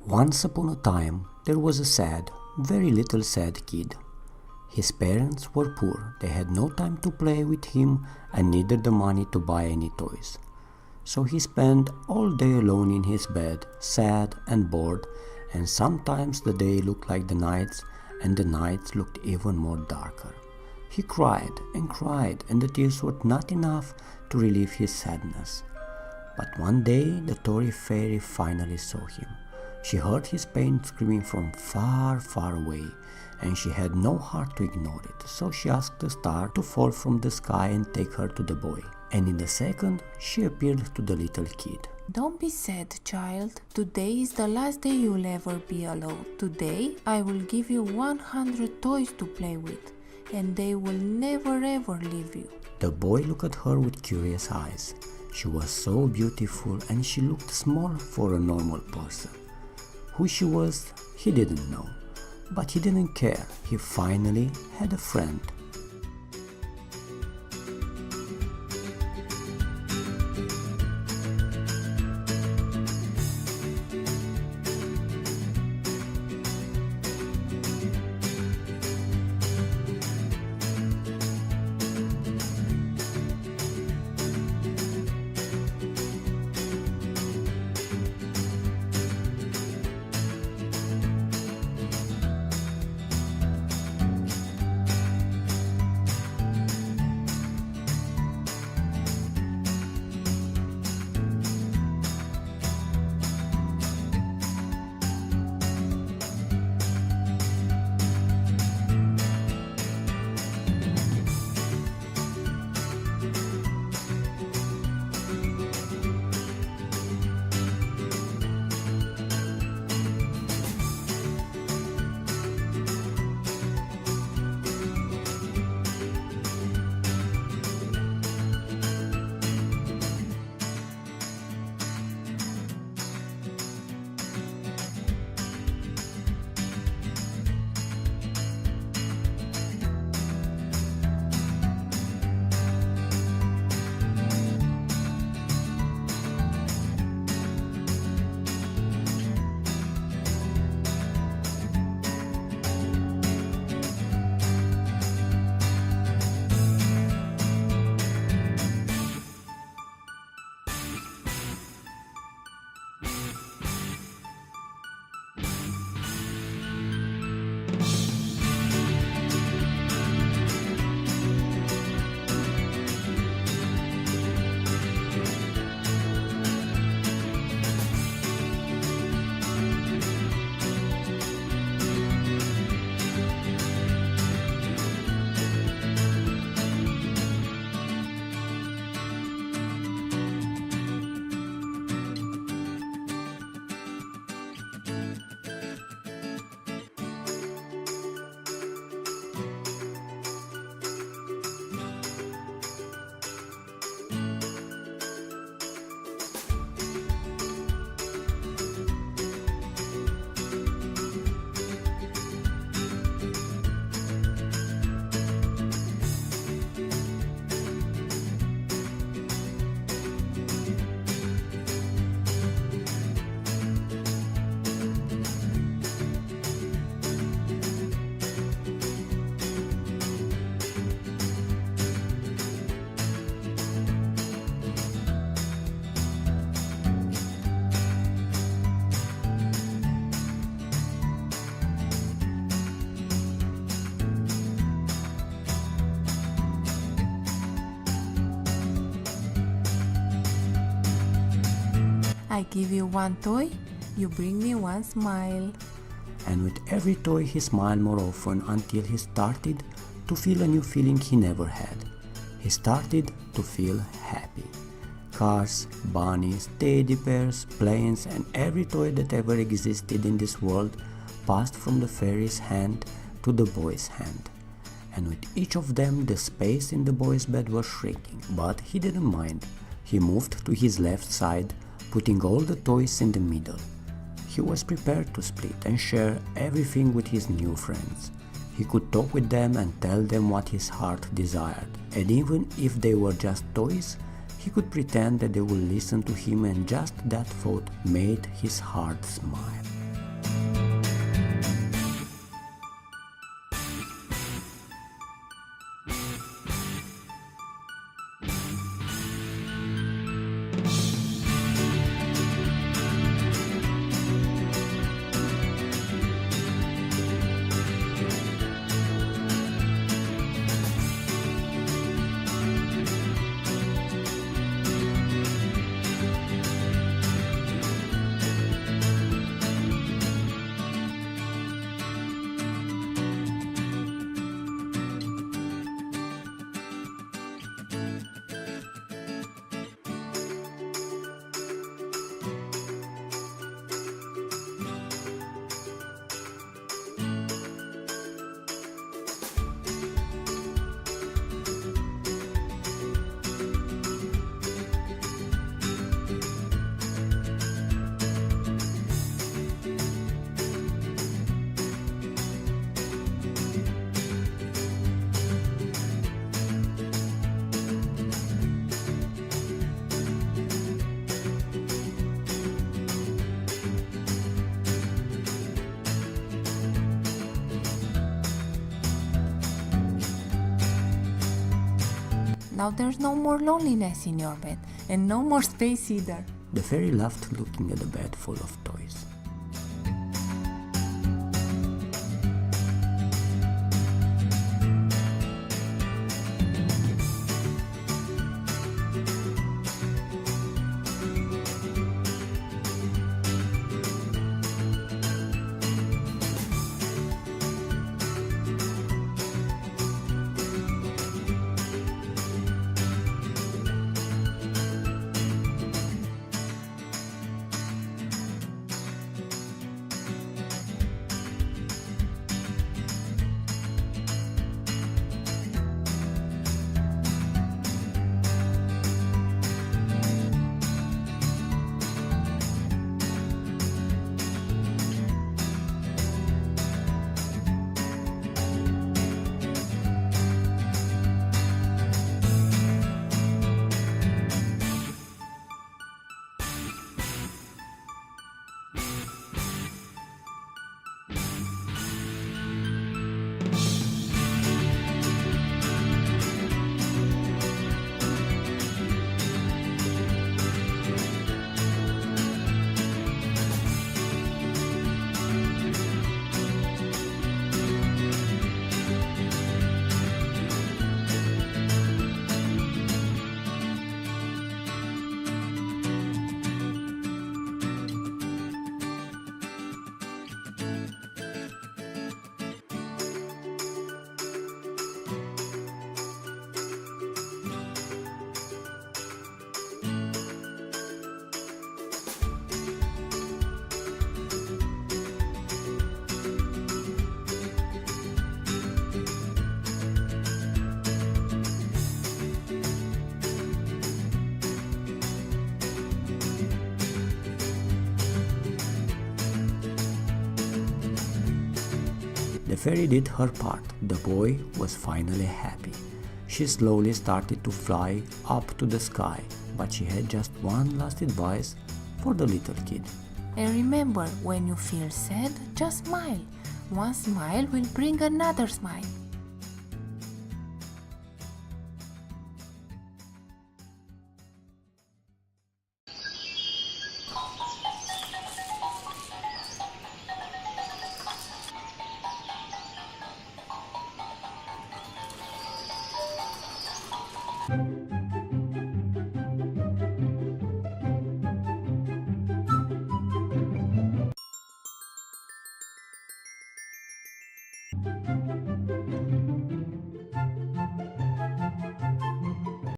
Once upon a time, there was a sad, very little sad kid. His parents were poor, they had no time to play with him and neither the money to buy any toys. So he spent all day alone in his bed, sad and bored, and sometimes the day looked like the nights and the nights looked even more darker. He cried, and the tears were not enough to relieve his sadness. But one day the Tory fairy finally saw him. She heard his pain screaming from far, far away, and she had no heart to ignore it, so she asked the star to fall from the sky and take her to the boy. And in a second, she appeared to the little kid. Don't be sad, child. Today is the last day you'll ever be alone. Today, I will give you 100 toys to play with, and they will never ever leave you. The boy looked at her with curious eyes. She was so beautiful and she looked small for a normal person. Who she was, he didn't know, but he didn't care. He finally had a friend. I give you one toy, you bring me one smile. And with every toy he smiled more often until he started to feel a new feeling he never had. He started to feel happy. Cars, bunnies, teddy bears, planes, and every toy that ever existed in this world passed from the fairy's hand to the boy's hand. And with each of them the space in the boy's bed was shrinking, but he didn't mind. He moved to his left side, putting all the toys in the middle. He was prepared to split and share everything with his new friends. He could talk with them and tell them what his heart desired, and even if they were just toys, he could pretend that they would listen to him, and just that thought made his heart smile. Now there's no more loneliness in your bed, and no more space either. The fairy laughed, looking at the bed full of toys. The fairy did her part. The boy was finally happy. She slowly started to fly up to the sky, but she had just one last advice for the little kid. And remember, when you feel sad, just smile. One smile will bring another smile.